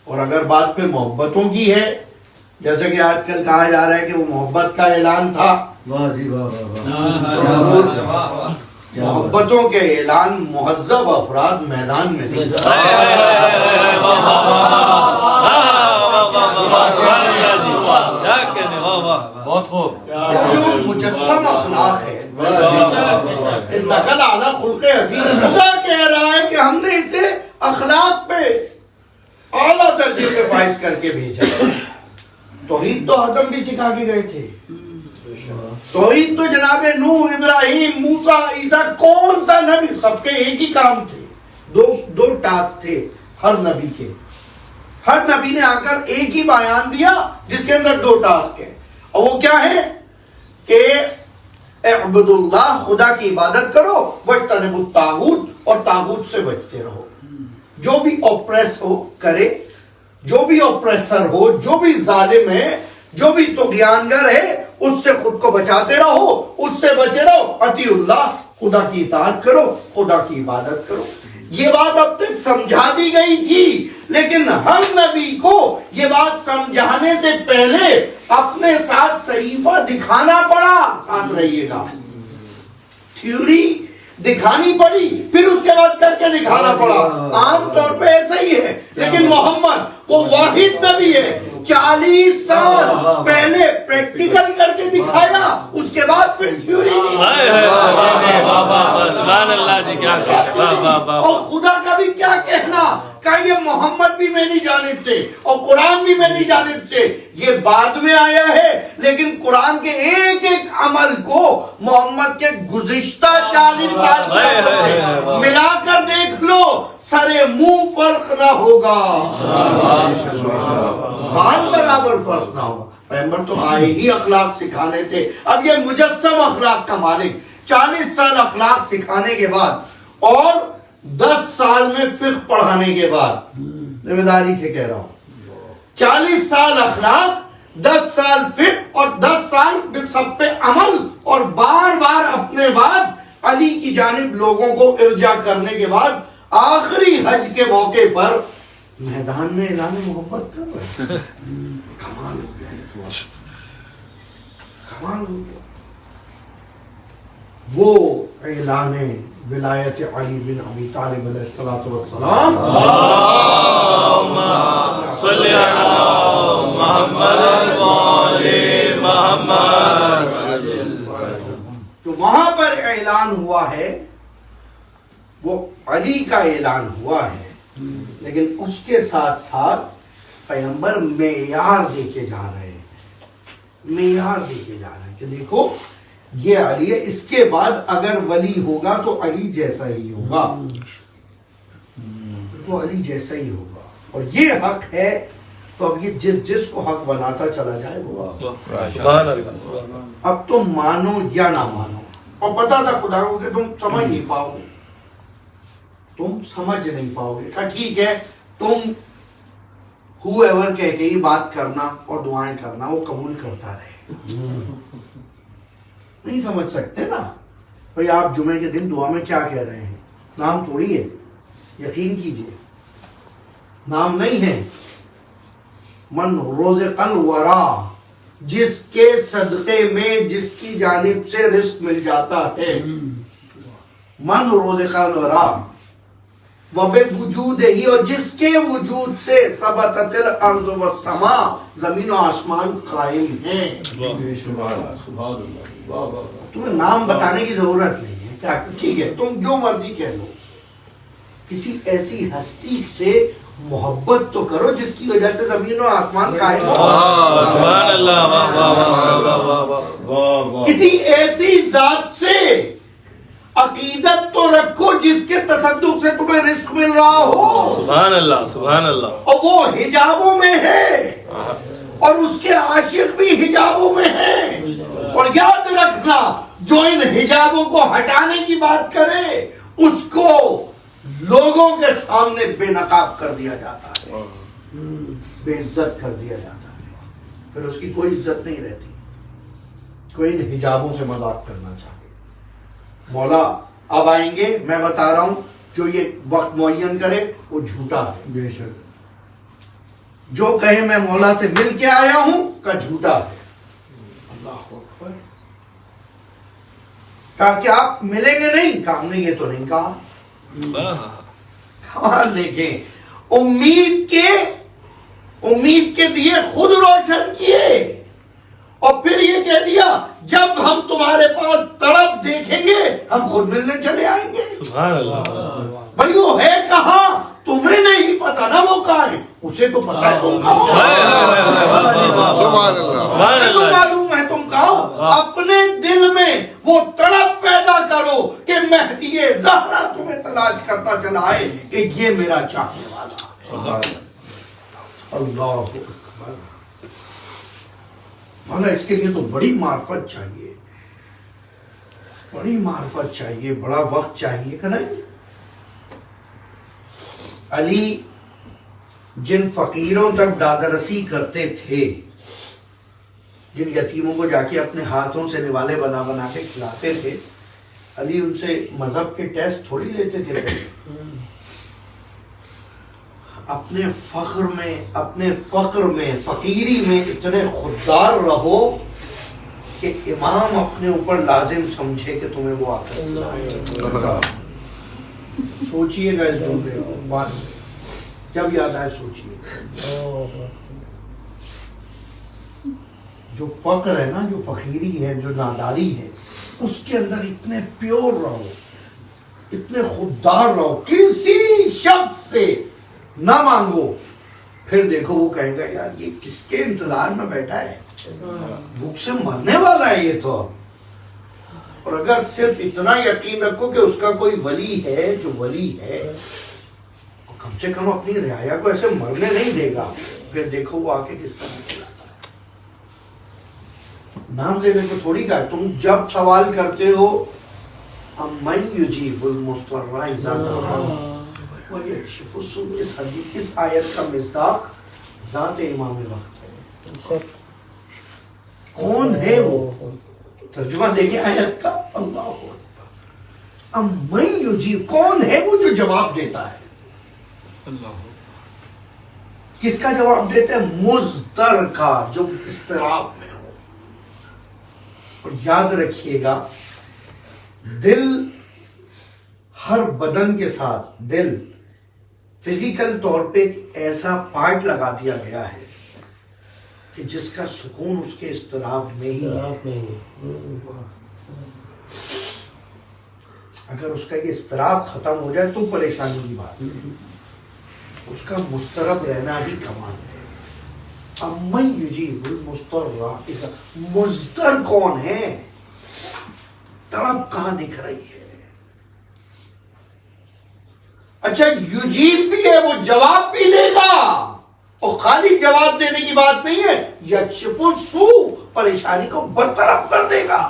اور اگر بات پہ محبتوں کی ہے، جیسا کہ آج کل کہا جا رہا ہے کہ وہ محبت کا اعلان تھا، واہ جی واہ. محبتوں کے اعلان مہذب افراد میدان میں نہیں. بہت خوب. وہ جو مجسم اخلاق ہے، نقل اعلیٰ خلق عظیم، خدا کہہ رہا ہے کہ ہم نے اسے اخلاق پہ اعلیٰ درجے پہ فائز کر کے بھیجا. توحید تو آدم بھی سکھا کے گئے تھے. توحید تو جناب نوح، ابراہیم، موسیٰ، عیسیٰ، کون سا نبی، سب کے ایک ہی کام تھے. دو ٹاسک تھے ہر نبی کے. ہر نبی نے آ کر ایک ہی بیان دیا جس کے اندر دو ٹاسک ہیں، اور وہ کیا ہے کہ اعبدوا اللہ، خدا کی عبادت کرو، واجتنبوا الطاغوت، اور طاغوت سے بچتے رہو. جو بھی اوپریس ہو کرے، جو بھی اوپریسر ہو، جو بھی ظالم ہے، جو بھی طغیانگر ہے، اس سے خود کو بچاتے رہو، اس سے بچے رہو. اطیعوا اللہ، خدا کی اطاعت کرو، خدا کی عبادت کرو. یہ بات اب تک سمجھا دی گئی تھی، لیکن ہر نبی کو یہ بات سمجھانے سے پہلے اپنے ساتھ صحیفہ دکھانا پڑا. ساتھ رہیے گا، تھیوری دکھانی پڑی، پھر اس کے بعد کر کے دکھانا پڑا. عام طور پہ ایسا ہی ہے، لیکن محمد وہ واحد نبی ہے 40 سال پہلے پریکٹیکل کر کے دکھایا، اس کے بعد پھر تھیوری دی. سبحان اللہ جی. کیا اور خدا کا بھی کیا کہنا کہ یہ محمد بھی میری جانب سے اور قرآن بھی میری جانب سے. یہ بعد میں آیا ہے، لیکن قرآن کے ایک ایک عمل کو محمد کے گزشتہ 40 سال سے ملا کر دیکھ لو، سرے منہ فرق نہ ہوگا، بال برابر فرق نہ ہوگا. پیغمبر تو آئے ہی اخلاق سکھانے تھے. اب یہ مجسم اخلاق کا مالک 40 سال اخلاق سکھانے کے بعد اور 10 سال میں فقہ پڑھانے کے بعد، ذمہ داری سے کہہ رہا ہوں، 40 سال اخلاق، 10 سال فقہ، اور 10 سال سب پہ عمل، اور بار بار اپنے بعد علی کی جانب لوگوں کو ارجاع کرنے کے بعد آخری حج کے موقع پر میدان میں اعلان محبت کر رہے ہیں. کمال ہو گیا، کمال ہو گیا. وہ اعلان ولایت علی بن ابی طالب علیہ الصلوۃ والسلام، صلی علی محمد وعلی محمد. جو وہاں پر اعلان ہوا ہے وہ علی کا اعلان ہوا ہے، لیکن اس کے ساتھ ساتھ پیغمبر معیار دے کے جا رہے ہیں. معیار دے کے جا رہے ہیں کہ دیکھو یہ علی ہے، اس کے بعد اگر ولی ہوگا تو علی جیسا ہی ہوگا، وہ علی جیسا ہی ہوگا. اور یہ حق ہے تو اب یہ جس کو حق بناتا چلا جائے وہ. اب تم مانو یا نہ مانو. اور پتا تھا خدا کو کہ تم سمجھ نہیں پاؤ گے، تم سمجھ نہیں پاؤ گے. کہا ٹھیک ہے، تم ہو ایور کہہ کے ہی بات کرنا اور دعائیں کرنا، وہ قبول کرتا رہے. نہیں سمجھ سکتے نا بھئی آپ جمعے کے دن دعا میں کیا کہہ رہے ہیں؟ نام تھوڑی ہے، یقین کیجئے نام نہیں ہے. من رزق الورا، جس کے صدقے میں جس کی جانب سے رزق مل جاتا ہے. من رزق الورا وبوجود ہی، اور جس کے وجود سے ثبتت الارض والسماء، زمین و آسمان قائم ہیں. تمہیں نام بتانے کی ضرورت نہیں ہے، کیا ٹھیک ہے تم جو مرضی کہہ لو، کسی ایسی ہستی سے محبت تو کرو جس کی وجہ سے زمین و آسمان قائم ہو. سبحان اللہ، واہ واہ واہ واہ واہ واہ. کسی ایسی ذات سے عقیدت تو رکھو جس کے تصدق سے تمہیں رزق مل رہا ہو، سبحان اللہ، سبحان اللہ. اور وہ حجابوں میں ہے اور اس کے عاشق بھی حجابوں میں ہیں. اور یاد رکھنا جو ان حجابوں کو ہٹانے کی بات کرے اس کو لوگوں کے سامنے بے نقاب کر دیا جاتا ہے، بے عزت کر دیا جاتا ہے، پھر اس کی کوئی عزت نہیں رہتی. کوئی ان حجابوں سے مذاق کرنا چاہے. مولا اب آئیں گے، میں بتا رہا ہوں جو یہ وقت معین کرے وہ جھوٹا ہے. بے شک. جو کہے میں مولا سے مل کے آیا ہوں کا جھوٹا ہے. اللہ اکبر. کہا کہ آپ ملیں گے نہیں، کہا ہم نے یہ تو نہیں کہا. لیکن امید کے دیے خود روشن کیے اور پھر یہ کہہ دیا جب ہم تمہارے پاس تڑپ دیکھیں گے ہم خود ملنے چلے آئیں گے. سبحان اللہ. بھائی وہ ہے کہاں تمہیں نہیں پتا نا، وہ کہاں ہے اسے تو پتا ہے تم کہاں ہو، معلوم ہے تم کہاں ہو. اپنے دل میں وہ تڑپ پیدا کرو کہ مہدی زہرا تمہیں تلاش کرتا چلا آئے کہ یہ میرا چاہنے والا. اللہ اکبر. مولا اس کے لیے تو بڑی معرفت چاہیے، بڑی معرفت چاہیے، بڑا وقت چاہیے کہ نہیں. علی جن فقیروں تک دادرسی کرتے تھے، جن یتیموں کو جا کے اپنے ہاتھوں سے نوالے بنا بنا کے کھلاتے تھے، علی ان سے مذہب کے ٹیسٹ تھوڑی لیتے تھے. اپنے فقر میں فقیری میں اتنے خوددار رہو کہ امام اپنے اوپر لازم سمجھے کہ تمہیں وہ آتا. سوچئے گا اس جملے کو، بات جب یاد آئے سوچئے. جو فقر ہے نا، جو فقیری ہے، جو ناداری ہے، اس کے اندر اتنے پیور رہو، اتنے خوددار رہو، کسی شخص سے نہ مانگو. پھر دیکھو وہ کہے گا یار یہ کس کے انتظار میں بیٹھا ہے، بھوک سے مرنے والا ہے یہ تو. اور اگر صرف اتنا یقین رکھو کہ اس کا کوئی ولی ہے جو ولی ہے، کم سے کم اپنی رعایا کو ایسے مرنے نہیں دے گا. پھر دیکھو وہ آ کے کس طرح کھلاتا ہے. نام لینے کو تھوڑی کہا. تم جب سوال کرتے ہو امن یجیب المضطر اذا دعاہ ویکشف السوء، اس آیت کا مصداق ذات امام وقت ہے. کون ہے وہ؟ ترجمہ دیکھیں آیت کا. اللہ اکبر. امن یجیب، کون ہے وہ جو جواب دیتا ہے؟ کس کا جواب دیتا ہے؟ مضطر کا، جو اضطراب میں ہو. اور یاد رکھیے گا دل، ہر بدن کے ساتھ دل فزیکل طور پہ ایک ایسا پارٹ لگا دیا گیا ہے کہ جس کا سکون اس کے اضطراب میں ہی ہے. اگر اس کا یہ اضطراب ختم ہو جائے تو پریشانی کی بات ہے، اس کا مضطرب رہنا ہی کمال ہے. امن یجیب المضطر، مضطر کون ہے؟ تڑپ کہاں دکھ رہی ہے؟ اچھا یجیب بھی ہے، وہ جواب بھی دے گا. اور خالی جواب دینے کی بات نہیں ہے، یکشف السوء، پریشانی کو برطرف کر دے گا.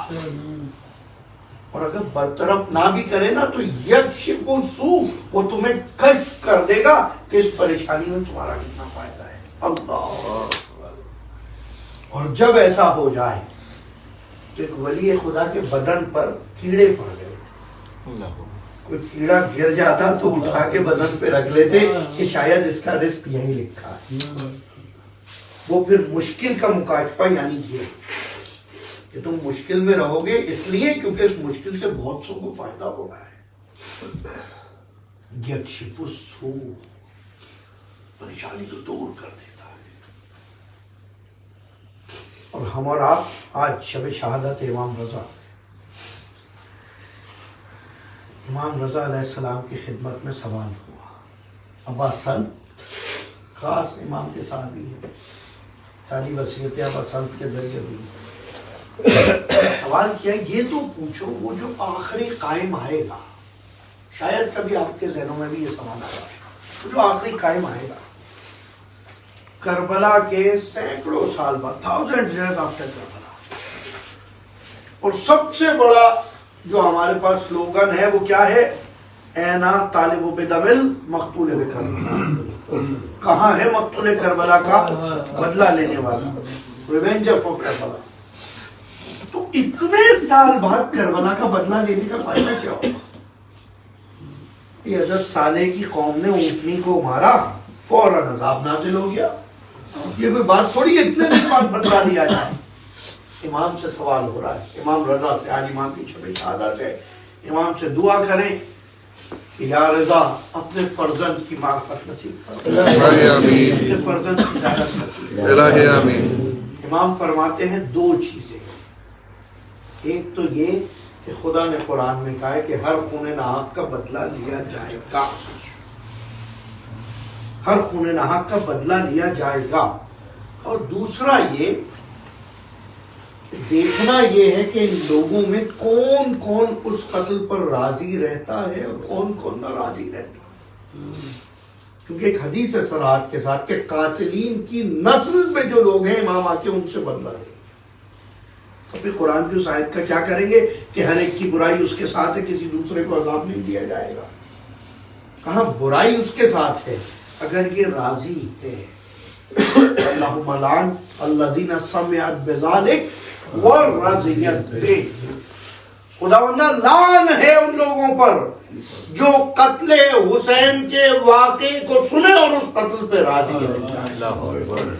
اور اگر برطرف نہ بھی کرے نا تو یکشف السوء، وہ تمہیں کشف کر دے گا کہ اس پریشانی میں تمہارا کتنا فائدہ ہے. اللہ. اور جب ایسا ہو جائے تو ایک ولی خدا کے بدن پر کیڑے پڑ گئے، کوئی کیڑا گر جاتا تو اٹھا کے بدن پہ رکھ لیتے کہ شاید اس کا رزق یہی لکھا ہے. وہ پھر مشکل کا مکاشفہ، یعنی یہ کہ تم مشکل میں رہو گے اس لیے کیونکہ اس مشکل سے بہت سو کو فائدہ ہو رہا ہے. یکشف السوء، پریشانی کو دور کر دیتا ہے. اور ہم اور آپ آج شب شہادت امام رضا، امام رضا علیہ السلام کی خدمت میں سوال ہوا. ابا سلط خاص امام کے ساتھ بھی ہے, ساری وصیتیں ابا سلط کے ذریعے ہوئی. سوال کیا یہ تو پوچھو وہ جو آخری قائم آئے گا, شاید کبھی آپ کے ذہنوں میں بھی یہ سوال آیا, وہ جو آخری قائم آئے گا کربلا کے سینکڑوں سال بعد, تھاؤزینڈ ایئرز آفٹر کربلا, اور سب سے بڑا جو ہمارے پاس سلوگن ہے وہ کیا ہے؟ اینا طالب بدم المقتول بکربلا, کہاں ہے مقتول کربلا کا بدلہ لینے والا, ریونجر فار کربلا. تو اتنے سال بعد کربلا کا بدلہ لینے کا فائدہ کیا ہوگا؟ یہ حضرت صالح کی قوم نے اونٹنی کو مارا, فوراً عذاب نازل ہو گیا. یہ کوئی بات تھوڑی ہے اتنے دن بعد بدلہ لیا جائے. امام سے سوال ہو رہا ہے, امام رضا سے, آج امام کی چھبی شہادت ہے, امام سے دعا کریں کہ یا رضا اپنے فرزند کی معرفت نصیب کرو, اپنے فرزند کی زیادت نصیب کرو. امام فرماتے ہیں دو چیزیں, ایک تو یہ کہ خدا نے قرآن میں کہا ہے کہ ہر خون ناحق کا بدلہ لیا جائے گا, ہر خون ناحق کا بدلہ لیا جائے گا. اور دوسرا یہ کہ دیکھنا یہ ہے کہ ان لوگوں میں کون کون اس قتل پر راضی رہتا ہے اور کون کون ناراضی رہتا ہے. کیونکہ ایک حدیث ہے صراحت کے ساتھ کہ قاتلین کی نسل میں جو لوگ ہیں امام آ کے ان سے بدلہ لیں. ابھی قرآن کی اس آیت کا کیا کریں گے کہ ہر ایک کی برائی اس کے ساتھ ہے, کسی دوسرے کو عذاب نہیں دیا جائے گا. کہاں برائی اس کے ساتھ ہے اگر یہ راضی ہے. اللہم لعن الذین سمعت بذلک ورضیت بہ, خداوندہ لعن ہے ان لوگوں پر جو قتل حسین کے واقعے کو سنے اور اس قتل پہ راضی رہ جائے.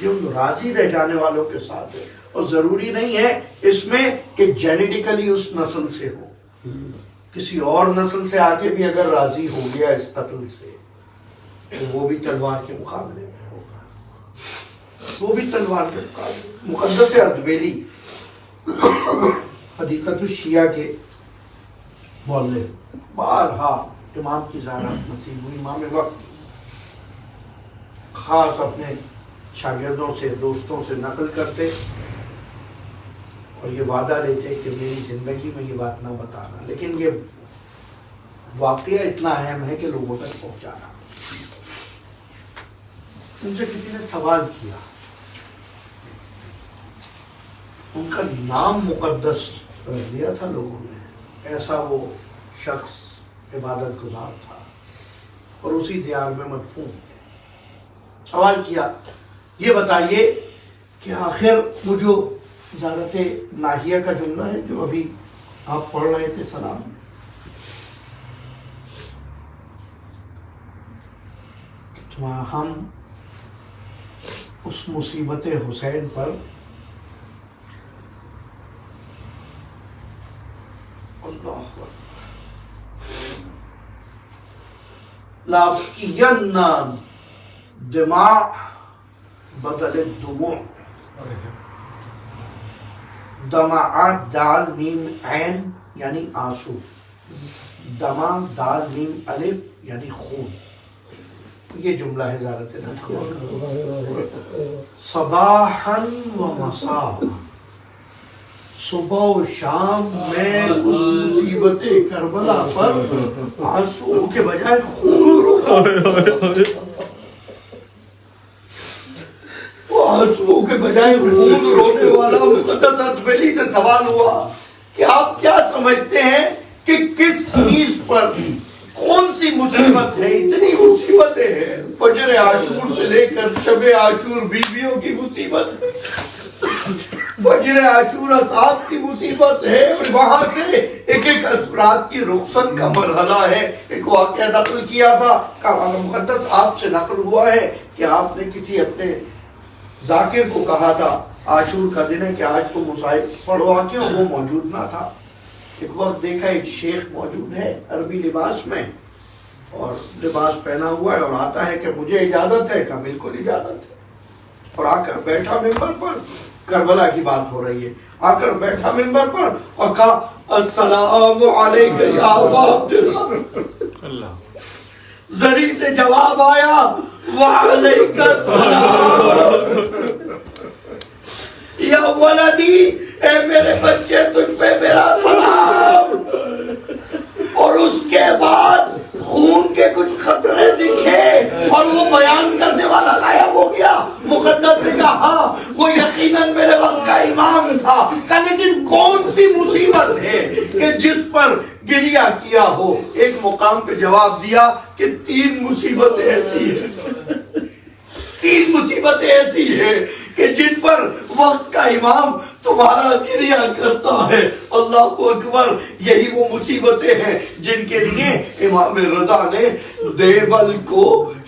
یہ ان راضی رہ جانے والوں کے ساتھ ہے. اور ضروری نہیں ہے اس میں کہ جینیٹیکلی اس نسل سے ہو, کسی اور نسل سے آگے بھی اگر راضی ہو گیا اس قتل سے تو وہ بھی تلوار کے مقابلے میں ہوگا, وہ بھی تلوار کے مقابلے. مقدس اردبیلی حدیقت الشیعہ کے مؤلف, بارہا امام کی زیارت نصیب ہوئی. امام وقت خاص اپنے شاگردوں سے, دوستوں سے نقل کرتے اور یہ وعدہ لیتے کہ میری زندگی میں یہ بات نہ بتانا, لیکن یہ واقعہ اتنا اہم ہے کہ لوگوں تک پہنچانا. ان سے کسی نے سوال کیا, ان کا نام مقدس رکھ دیا تھا لوگوں نے, ایسا وہ شخص عبادت گزار تھا اور اسی دیار میں مدفون. سوال کیا یہ بتائیے کہ آخر وہ جو زیارت ناہیہ کا جملہ ہے جو ابھی آپ پڑھ رہے تھے سلام, ہم اس مصیبت حسین پر اللہ لابکین دماء بدل دموع, دمعات دال میم عین یعنی آنسو, دمع دال میم الف یعنی خون. یہ جملہ ہے زیارت ناہیہ. صباحا و مساء, صبح و شام میں اس مصیبت کربلا پر آنسو کے بجائے خون رونا, آنسو کے بجائے خون رونے والا. مقدس اردبیلی سے سوال ہوا کہ آپ کیا سمجھتے ہیں کہ کس چیز پر کون سی مصیبت ہے؟ اتنی مصیبتیں ہیں, فجر عاشور سے لے کر شب عاشور بیویوں کی مصیبت ہے, فجر عاشور اصحاب کی مصیبت ہے, اور وہاں سے ایک ایک افراد کی رخصت کا مرحلہ ہے. ایک واقعہ نقل کیا تھا, کہا مقدس آپ سے نقل ہوا ہے کہ آپ نے کسی اپنے ذاکر کو کہا تھا عاشور کا دن ہے کہ آج کو مصائب پڑھوا کے, وہ موجود نہ تھا. ایک وقت دیکھا ایک شیخ موجود ہے عربی لباس میں اور لباس پہنا ہوا ہے اور آتا ہے کہ مجھے اجازت ہے, کہا بالکل اجازت ہے, اور آ کر بیٹھا ممبر پر, کربلا کی بات ہو رہی ہے, آ کر بیٹھا ممبر پر اور کہا السلام علیکم یا ابا عبداللہ. زری سے جواب آیا وعلیکم السلام یا ولدی، اے میرے بچے تجھ پہ میرا سلام. اور اس کے بعد خون کے کچھ خطرے دکھے اور وہ بیان کرنے والا غائب ہو گیا. مقدس نے کہا ہاں وہ یقیناً میرے وقت کا امام تھا. کہ لیکن کون سی مصیبت ہے کہ جس پر گریہ کیا ہو؟ ایک مقام پہ جواب دیا کہ 3 مصیبتیں ایسی ہیں، 3 مصیبتیں ایسی ہیں کہ جن پر وقت کا امام تمہارا گریہ کرتا ہے. اللہ اکبر. یہی وہ مصیبتیں ہیں جن کے لیے امام رضا نے دیبل کو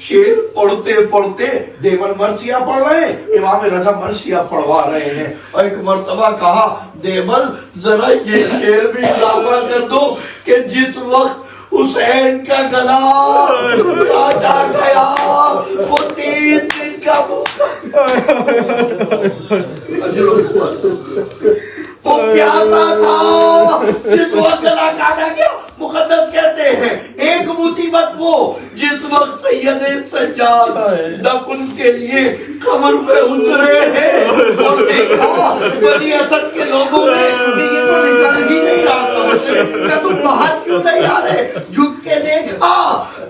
شعر پڑھتے پڑھتے، دیبل مرثیہ پڑھ رہے ہیں، امام رضا مرثیہ پڑھوا رہے ہیں. اور ایک مرتبہ کہا دیبل ذرا یہ شعر بھی اضافہ کر دو کہ جس وقت حسین کا گلا کاٹا گیا وہ 3 دن کا بھوکا وہ پیاسا تھا جس وقت گلا کاٹا گیا. مقدس کہتے ہیں ایک مصیبت وہ جس وقت سید سجاد دفن کے لیے قبر پہ اترے ہیں اور دیکھا بنی اسد کے لوگوں نے کہ یہ تو نکل ہی نہیں رہا تھا اسے، کہ تم باہر کیوں نہیں آ رہے. جھک کے دیکھا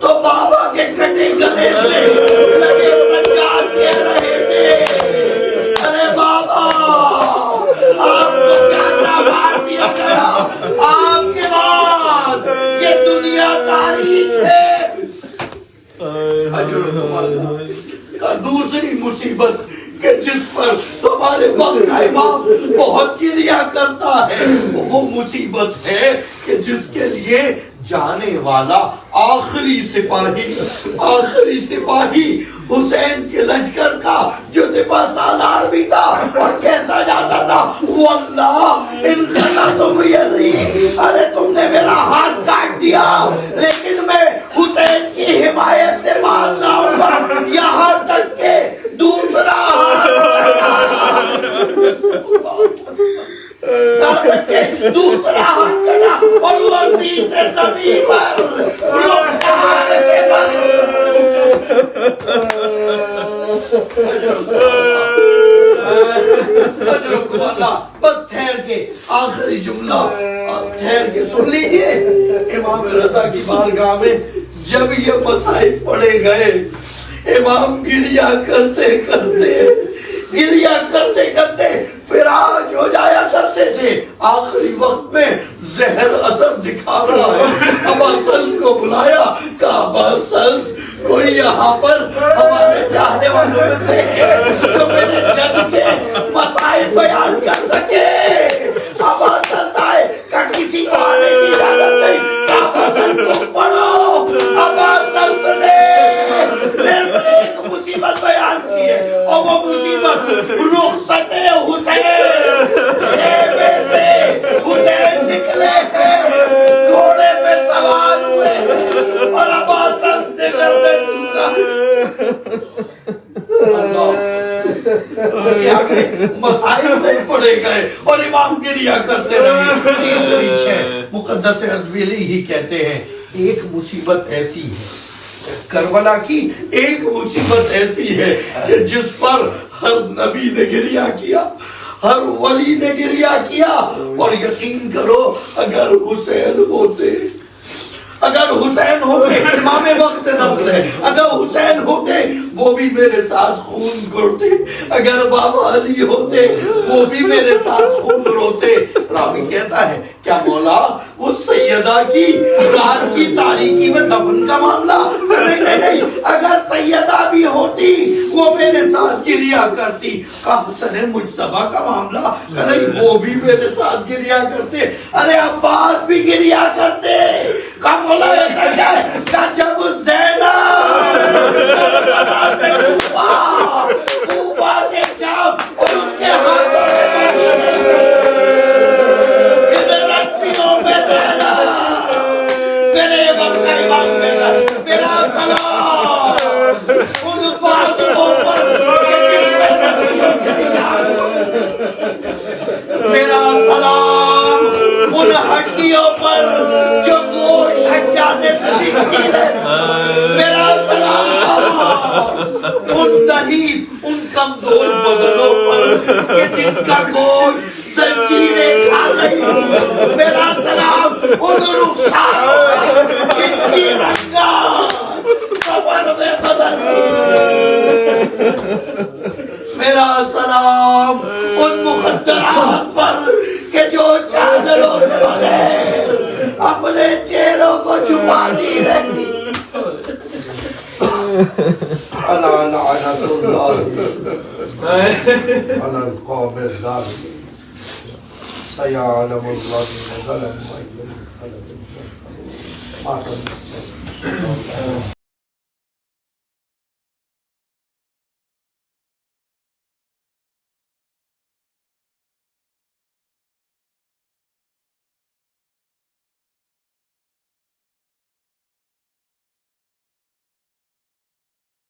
تو بابا کے کٹے گلے سے لگے سجاد کہہ رہے تھے ارے بابا آپ کو پیاسا مار دیا گیا، آپ کے بعد یہ دنیا تاریخ ہے. دوسری مصیبت کہ جس پر تمہارے وقت کا امام بہت گریہ کرتا ہے وہ مصیبت ہے کہ جس کے لیے جانے والا آخری سپاہی حسین کے لشکر کا جو سپاہ سالار بھی تھا اور کہتا جاتا تھا واللہ ان تم یدی، ارے تم نے میرا ہاتھ کاٹ دیا لیکن میں حسین کی حمایت سے باز نہ ہوں گا، یہاں تک کہ دوسرا ہاتھ کٹا اور وہ عزیز زمین پر رخسار کے بل. اجرکم اللہ. بس ٹھہر کے آخری جملہ ٹھہر کے سن لیجئے. امام رضا کی بارگاہ میں جب یہ مسائل پڑھے گئے امام گریہ کرتے کرتے فراش ہو جایا کرتے تھے. آخری وقت میں زہر اثر دکھا رہا ہے. ابا سلط کو بلایا، کہا ابا سلط کوئی یہاں پر ہمارے چاہنے والوں میں سے ہے جو میرے جد کے مسائل بیان کر سکے. ابا سلط آئے، کہا کسی کو آنے کی اجازت نہیں، کہا ابا سلط کو پڑھو. ابا سلط نے صرف ایک مصیبت بیان کی ہے اور وہ مصیبت رخصت حسین. خیمے سے حسین نکلے ہیں، گھوڑے پہ سوار ہوئے اور ابا سلط نے گردن جھکا. اس کے آگے مسائل نہیں پڑے گئے اور امام گریہ کرتے رہے. تیسری شے مقدس اربیلی ہی کہتے ہیں ایک مصیبت ایسی ہے، کربلا کی ایک مصیبت ایسی ہے کہ جس پر ہر نبی نے گریہ کیا، ہر ولی نے گریہ کیا. اور یقین کرو اگر حسین ہوتے امام وقت سے نقل ہے، اگر حسین ہوتے وہ بھی میرے ساتھ خون گھڑتے، اگر بابا علی ہوتے وہ بھی میرے ساتھ خون روتے. راوی کہتا ہے کیا مولا وہ سیدہ کی رات کی تاریکی میں دفن کا معاملہ؟ نہیں، اگر سیدہ بھی ہوتی وہ میرے ساتھ گریہ کرتی. کہا حسن مجتبیٰ کا معاملہ؟ نہیں، وہ بھی میرے ساتھ گریہ کرتے. ارے عباس بھی گریہ کرتے. کہا مولا ایسا کیا ہے؟ کہا جب زینب کوفہ سے شام اور اس کے ہاتھوں میں میرے وقت کا امام میرا سلام ان بازوؤں پر میرا سلام ان ہڈیوں پر جو گوشت ہٹ جانے سے دکھتی ہے میرا سلام ان دہی ان کمزور بدنوں پر کہ جن کا گوشت زنجیریں کھا گئی میرا سلام ان رخساروں پر جن کی رنگات سفر میں بدل گئی میرا سلام ان مخدرات پر کہ جو چادروں سے بغیر اپنے چہروں کو چھپاتی رہتی الا لعنت اللہ علی القوم الظالمین سیعلم الذین ظلموا أي منقلب ينقلبون